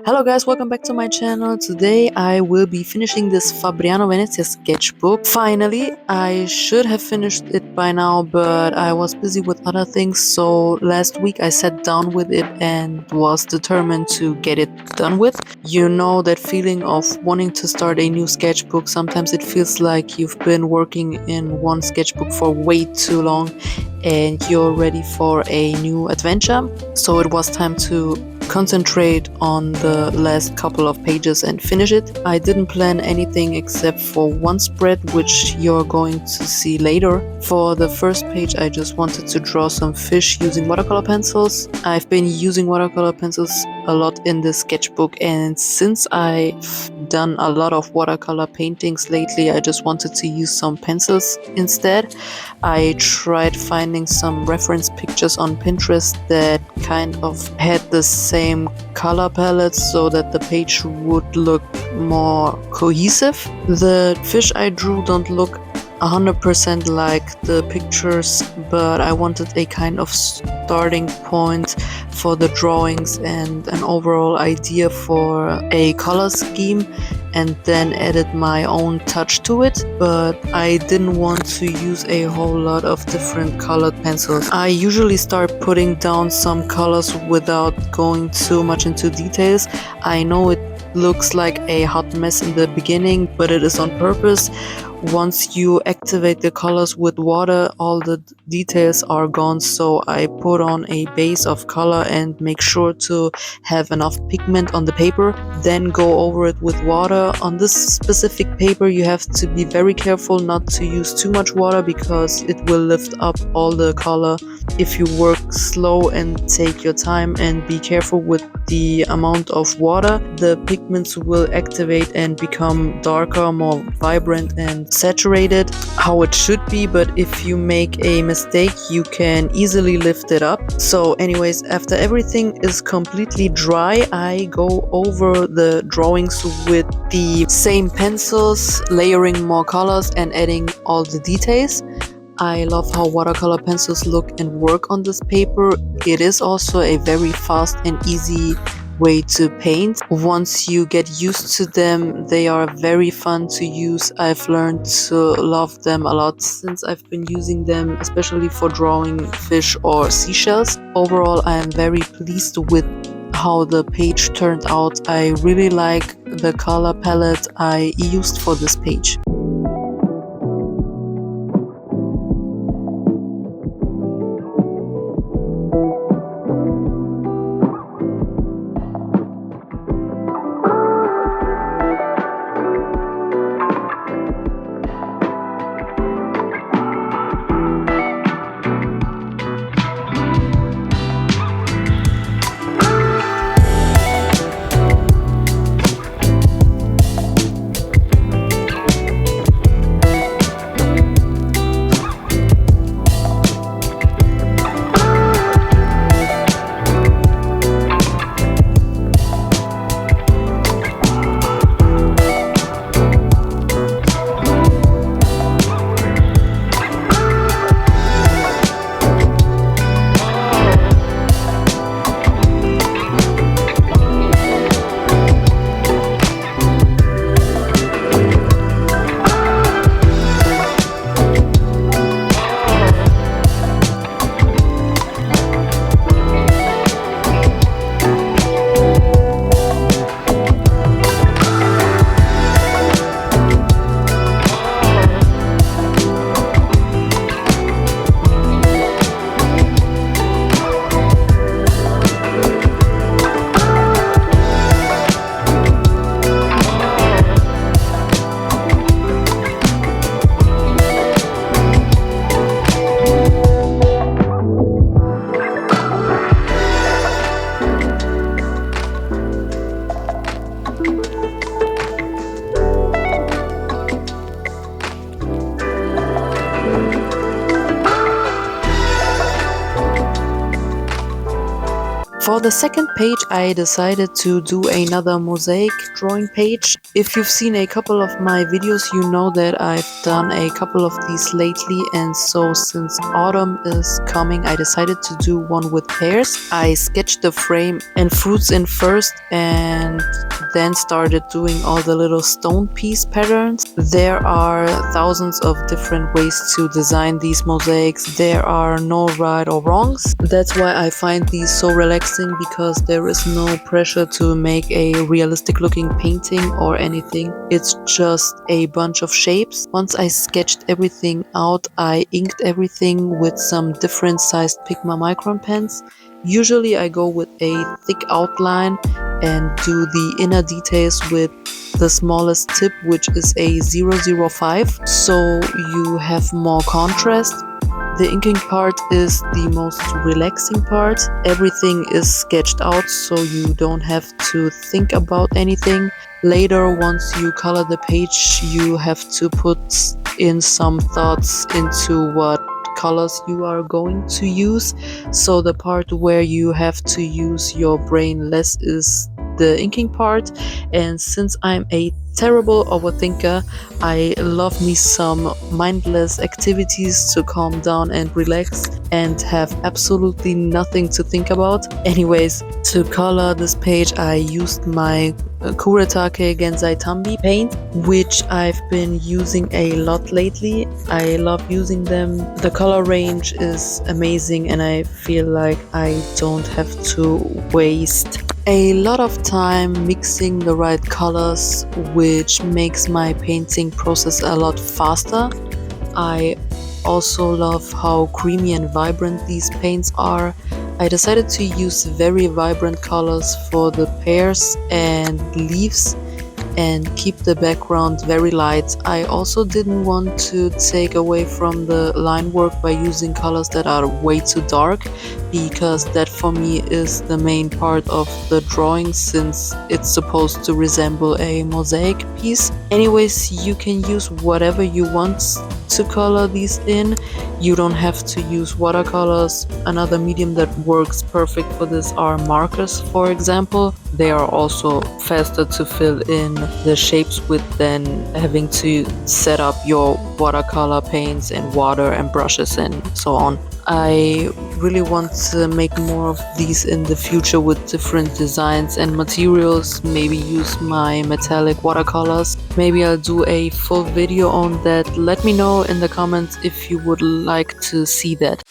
Hello guys, welcome back to my channel. Today I will be finishing this Fabriano Venezia sketchbook. Finally, I should have finished it by now, but I was busy with other things, so last week I sat down with it and was determined to get it done with. You know that feeling of wanting to start a new sketchbook. Sometimes it feels like you've been working in one sketchbook for way too long and you're ready for a new adventure. So it was time to concentrate on the last couple of pages and finish it. I didn't plan anything except for one spread, which you're going to see later. For the first page, I just wanted to draw some fish using watercolor pencils. I've been using watercolor pencils a lot in this sketchbook, and since I've done a lot of watercolor paintings lately, I just wanted to use some pencils instead. I tried finding some reference pictures on Pinterest that kind of had the same color palette so that the page would look more cohesive. The fish I drew don't look 100% like the pictures, but I wanted a kind of starting point for the drawings and an overall idea for a color scheme, and then added my own touch to it. But I didn't want to use a whole lot of different colored pencils. I usually start putting down some colors without going too much into details. I know it looks like a hot mess in the beginning, but it is on purpose. Once you activate the colors with water, all the details are gone, so I put on a base of color and make sure to have enough pigment on the paper, then go over it with water. On this specific paper you have to be very careful not to use too much water because it will lift up all the color. If you work slow and take your time and be careful with the amount of water, the pigments will activate and become darker, more vibrant and saturated, how it should be. But if you make a mistake, you can easily lift it up. So anyways, after everything is completely dry, I go over the drawings with the same pencils, layering more colors and adding all the details. I love how watercolor pencils look and work on this paper. It is also a very fast and easy way to paint. Once you get used to them, they are very fun to use. I've learned to love them a lot since I've been using them, especially for drawing fish or seashells. Overall, I am very pleased with how the page turned out. I really like the color palette I used for this page. For the second page, I decided to do another mosaic drawing page. If you've seen a couple of my videos, you know that I've done a couple of these lately, and so since autumn is coming, I decided to do one with pears. I sketched the frame and fruits in first and then started doing all the little stone piece patterns. There are thousands of different ways to design these mosaics. There are no right or wrongs. That's why I find these so relaxing, because there is no pressure to make a realistic looking painting or anything. It's just a bunch of shapes. Once I sketched everything out, I inked everything with some different sized Pigma micron pens. Usually I go with a thick outline and do the inner details with the smallest tip, which is a 005, so you have more contrast. The inking part is the most relaxing part. Everything is sketched out, so you don't have to think about anything. Later, once you color the page, you have to put in some thoughts into what colors you are going to use. So the part where you have to use your brain less is the inking part, and since I'm a terrible overthinker, I love me some mindless activities to calm down and relax and have absolutely nothing to think about. Anyways, to color this page, I used my Kuretake Genzai Tambi paint, which I've been using a lot lately. I love using them. The color range is amazing, and I feel like I don't have to waste a lot of time mixing the right colors, which makes my painting process a lot faster. I also love how creamy and vibrant these paints are. I decided to use very vibrant colors for the pears and leaves and keep the background very light. I also didn't want to take away from the line work by using colors that are way too dark, because that for me is the main part of the drawing, since it's supposed to resemble a mosaic piece. Anyways, you can use whatever you want to color these in. You don't have to use watercolors. Another medium that works perfect for this are markers, for example. They are also faster to fill in the shapes with than having to set up your watercolor paints and water and brushes and so on. I really want to make more of these in the future with different designs and materials, maybe use my metallic watercolors. Maybe I'll do a full video on that. Let me know in the comments if you would like to see that.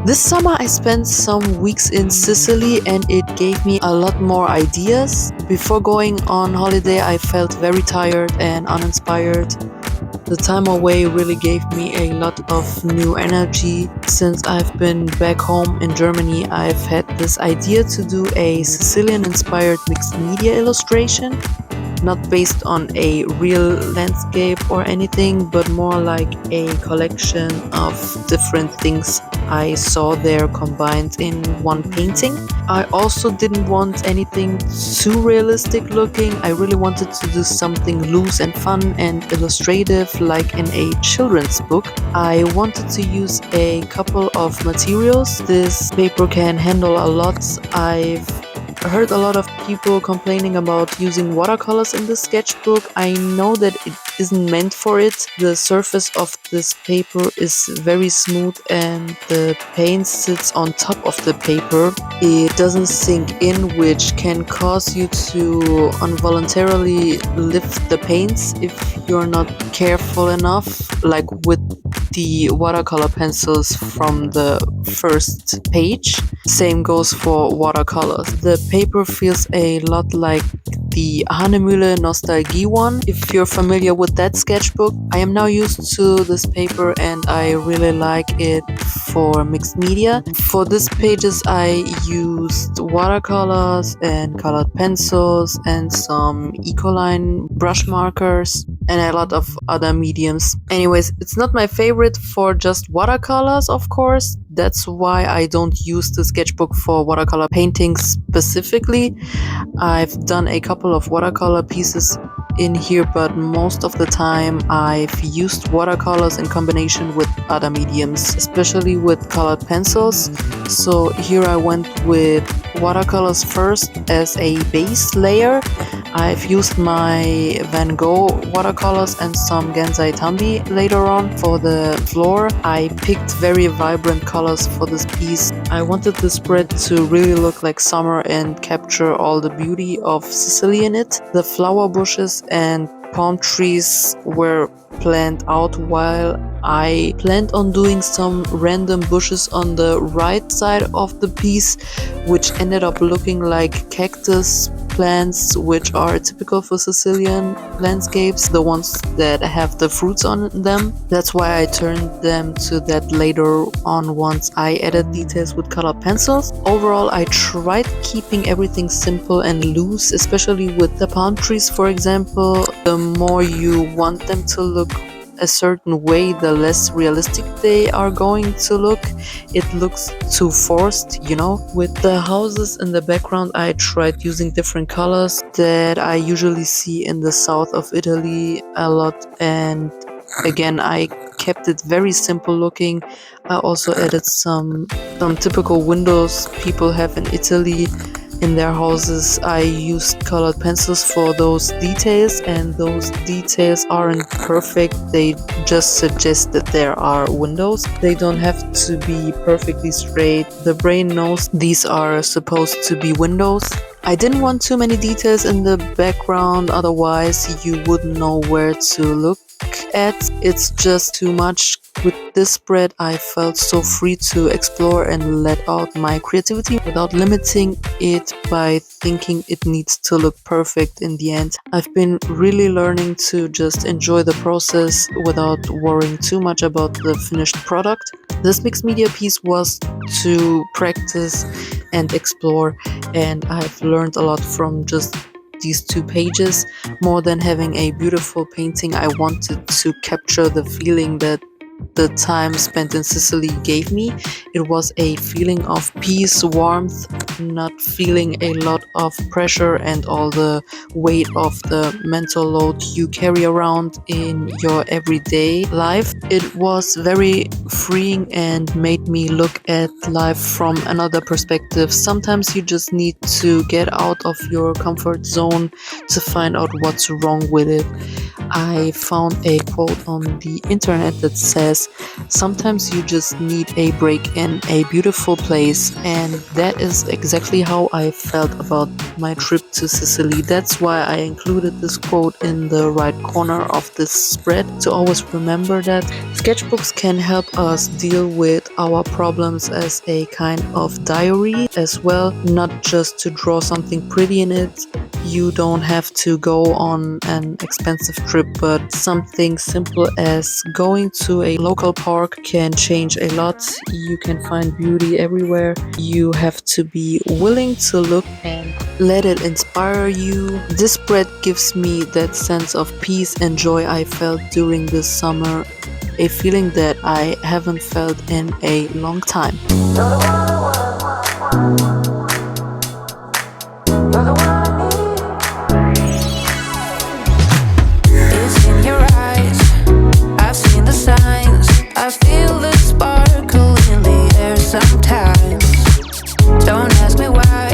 This summer I spent some weeks in Sicily and it gave me a lot more ideas. Before going on holiday I felt very tired and uninspired. The time away really gave me a lot of new energy. Since I've been back home in Germany, I've had this idea to do a Sicilian inspired mixed media illustration. Not based on a real landscape or anything, but more like a collection of different things I saw there combined in one painting. I also didn't want anything too realistic looking. I really wanted to do something loose and fun and illustrative like in a children's book. I wanted to use a couple of materials. This paper can handle a lot. I've heard a lot of people complaining about using watercolors in the sketchbook. I know that it isn't meant for it. The surface of this paper is very smooth and the paint sits on top of the paper. It doesn't sink in, which can cause you to involuntarily lift the paints if you're not careful enough, like with the watercolor pencils from the first page. Same goes for watercolors. The paper feels a lot like the Hannemühle Nostalgie one. If you're familiar with that sketchbook, I am now used to this paper and I really like it for mixed media. For these pages I used watercolors and colored pencils and some Ecoline brush markers and a lot of other mediums. Anyways, it's not my favorite for just watercolors, of course. That's why I don't use the sketchbook for watercolor painting specifically. I've done a couple of watercolor pieces in here, but most of the time I've used watercolors in combination with other mediums, especially with colored pencils. So here I went with watercolors first as a base layer. I've used my Van Gogh watercolors and some Gensai Tambi later on for the floor. I picked very vibrant colors for this piece. I wanted the spread to really look like summer and capture all the beauty of Sicily in it. The flower bushes and palm trees were planned out while I planned on doing some random bushes on the right side of the piece, which ended up looking like cactus plants, which are typical for Sicilian landscapes, the ones that have the fruits on them. That's why I turned them to that later on once I added details with colored pencils. Overall, I tried keeping everything simple and loose, especially with the palm trees, for example. The more you want them to look a certain way, the less realistic they are going to look. It looks too forced, you know. With the houses in the background, I tried using different colors that I usually see in the south of Italy a lot, and again I kept it very simple looking. I also added some typical windows people have in Italy in their houses. I used colored pencils for those details, and those details aren't perfect. They just suggest that there are windows. They don't have to be perfectly straight. The brain knows these are supposed to be windows. I didn't want too many details in the background, otherwise you wouldn't know where to look at. It's just too much. With this spread, I felt so free to explore and let out my creativity without limiting it by thinking it needs to look perfect in the end. I've been really learning to just enjoy the process without worrying too much about the finished product. This mixed media piece was to practice and explore, and I've learned a lot from just these 2 pages. More than having a beautiful painting, I wanted to capture the feeling that the time spent in Sicily gave me. It was a feeling of peace, warmth, not feeling a lot of pressure and all the weight of the mental load you carry around in your everyday life. It was very freeing and made me look at life from another perspective. Sometimes you just need to get out of your comfort zone to find out what's wrong with it. I found a quote on the internet that says, "Sometimes you just need a break in a beautiful place," and that is exactly how I felt about my trip to Sicily. That's why I included this quote in the right corner of this spread, to always remember that sketchbooks can help us deal with our problems as a kind of diary as well, not just to draw something pretty in it. You don't have to go on an expensive trip, but something simple as going to a local park can change a lot. You can find beauty everywhere. You have to be willing to look and let it inspire you. This spread gives me that sense of peace and joy I felt during this summer, a feeling that I haven't felt in a long time. It's in your eyes, I've seen the signs. I feel the sparkle in the air sometimes. Don't ask me why,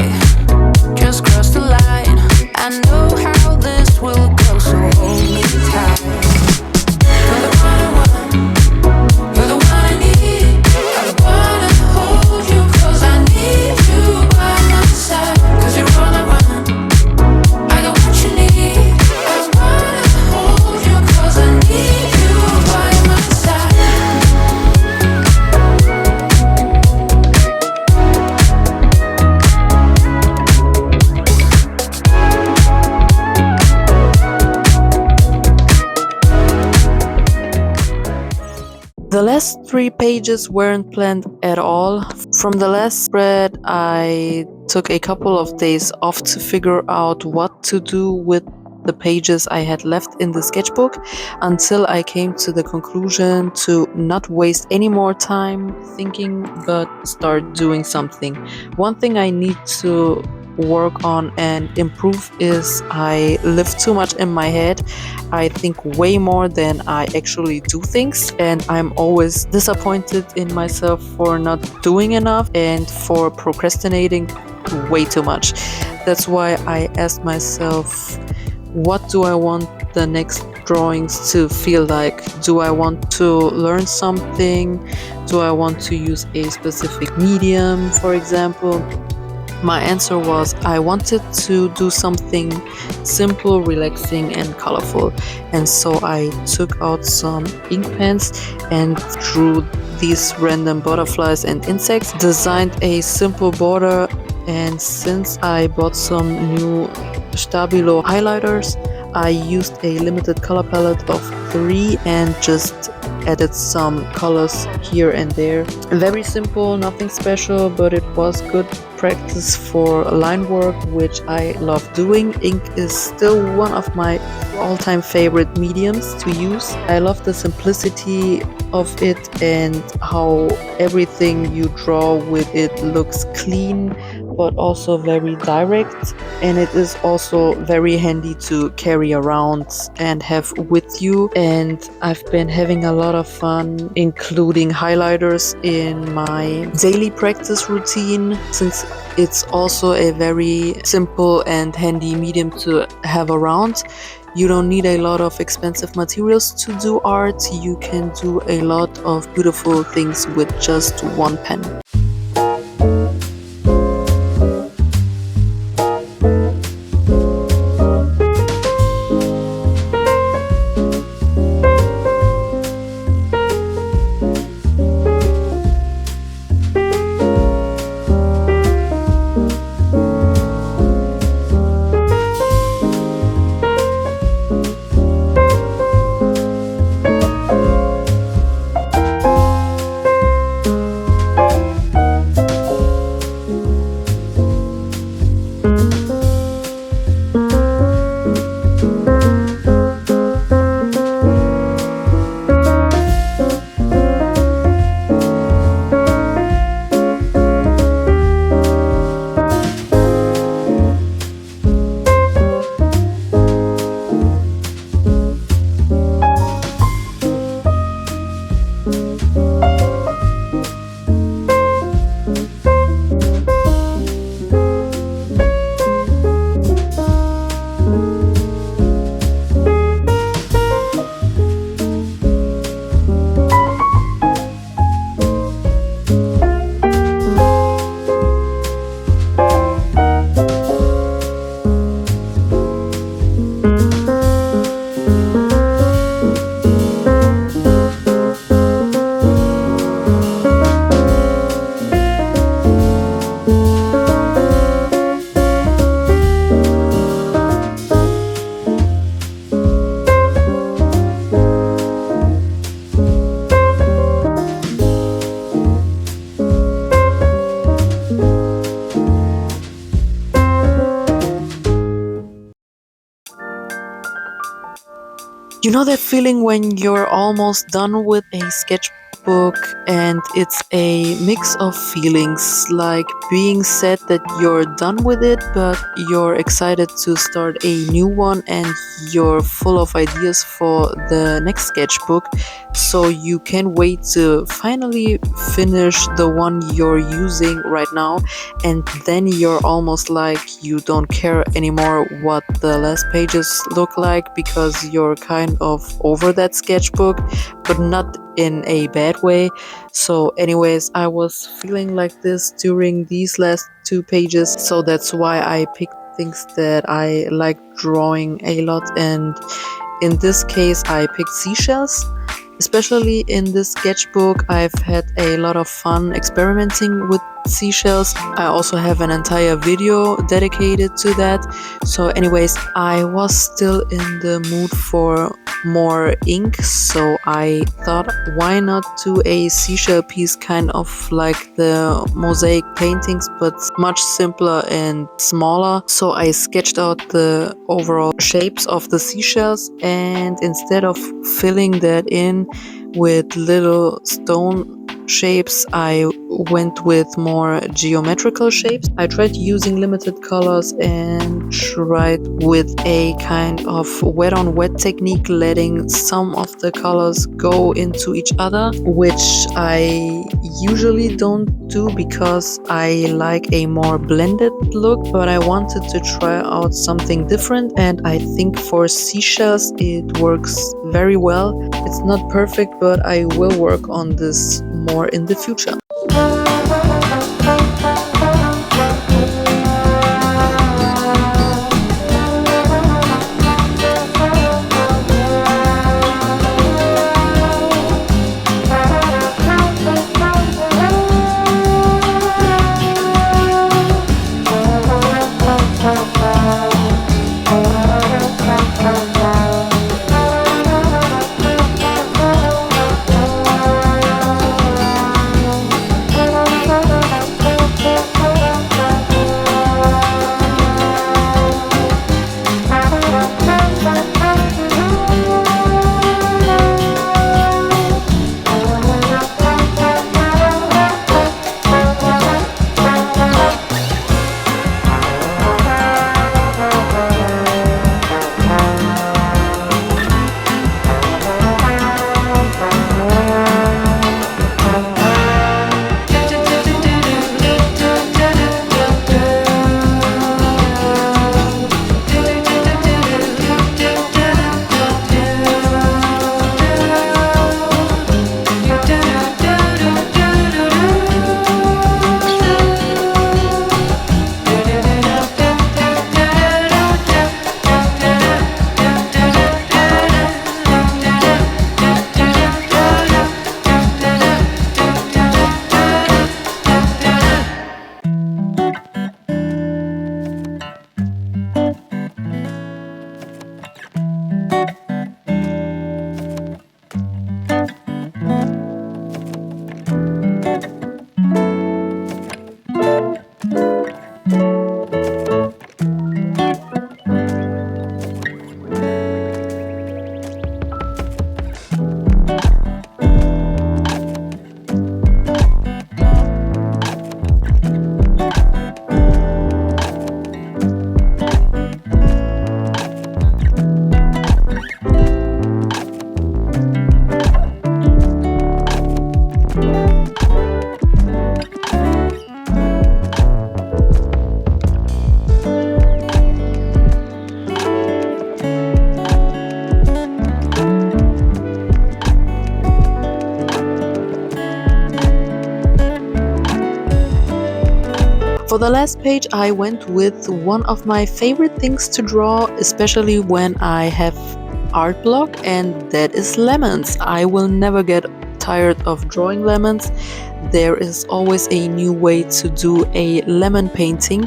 just cross the line. I know how this will go, so hold me tight. You're the one I want, you're the one I need. I wanna hold you close, I need you by my side. 'Cause you're all I want, I got what you need. I wanna hold you close, I need you by my side. The last 3 pages weren't planned at all. From the last spread, I took a couple of days off to figure out what to do with the pages I had left in the sketchbook, until I came to the conclusion to not waste any more time thinking but start doing something. One thing I need to work on and improve is I live too much in my head. I think way more than I actually do things, and I'm always disappointed in myself for not doing enough and for procrastinating way too much. That's why I asked myself, what do I want the next drawings to feel like? Do I want to learn something? Do I want to use a specific medium, for example? My answer was I wanted to do something simple, relaxing, and colorful. And so I took out some ink pens and drew these random butterflies and insects, designed a simple border, and since I bought some new Stabilo highlighters, I used a limited color palette of 3 and just added some colors here and there. Very simple, nothing special, but it was good practice for line work, which I love doing. Ink is still one of my all-time favorite mediums to use. I love the simplicity of it and how everything you draw with it looks clean but also very direct, and it is also very handy to carry around and have with you. And I've been having a lot of fun including highlighters in my daily practice routine, since it's also a very simple and handy medium to have around. You don't need a lot of expensive materials to do art. You can do a lot of beautiful things with just one pen. You know that feeling when you're almost done with a sketchbook and it's a mix of feelings, like being sad that you're done with it, but you're excited to start a new one and you're full of ideas for the next sketchbook, so you can't wait to finally finish the one you're using right now, and then you're almost like you don't care anymore what the last pages look like because you're kind of over that sketchbook, but not in a bad way. So anyways, I was feeling like this during these last 2 pages, so that's why I picked things that I like drawing a lot, and in this case I picked seashells. Especially in this sketchbook, I've had a lot of fun experimenting with seashells. I also have an entire video dedicated to that. So anyways, I was still in the mood for more ink, so I thought, why not do a seashell piece, kind of like the mosaic paintings, but much simpler and smaller. So I sketched out the overall shapes of the seashells, and instead of filling that in with little stone shapes, I went with more geometrical shapes. I tried using limited colors and tried with a kind of wet on wet technique, letting some of the colors go into each other, which I usually don't do because I like a more blended look, but I wanted to try out something different, and I think for seashells it works very well. It's not perfect, but I will work on this more in the future. For the last page, I went with one of my favorite things to draw, especially when I have art block, and that is lemons. I will never get tired of drawing lemons. There is always a new way to do a lemon painting.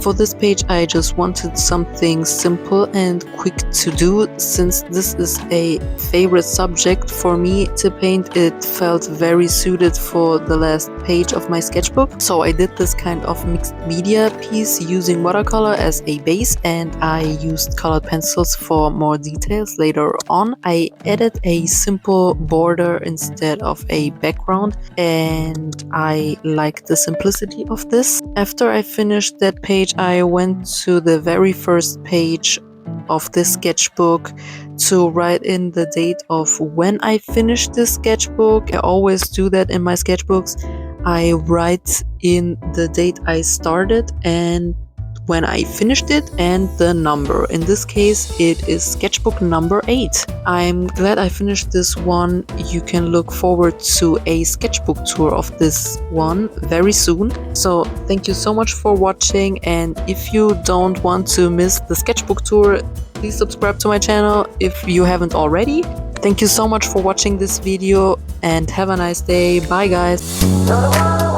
For this page I just wanted something simple and quick to do. Since this is a favorite subject for me to paint, it felt very suited for the last page of my sketchbook. So I did this kind of mixed media piece using watercolor as a base, and I used colored pencils for more details later on. I added a simple border instead of a background, and I like the simplicity of this. After I finished that page, I went to the very first page of this sketchbook to write in the date of when I finished this sketchbook. I always do that in my sketchbooks. I write in the date I started and when I finished it and the number. In this case, it is sketchbook number 8. I'm glad I finished this one. You can look forward to a sketchbook tour of this one very soon. So thank you so much for watching, and if you don't want to miss the sketchbook tour, please subscribe to my channel if you haven't already. Thank you so much for watching this video and have a nice day. Bye guys.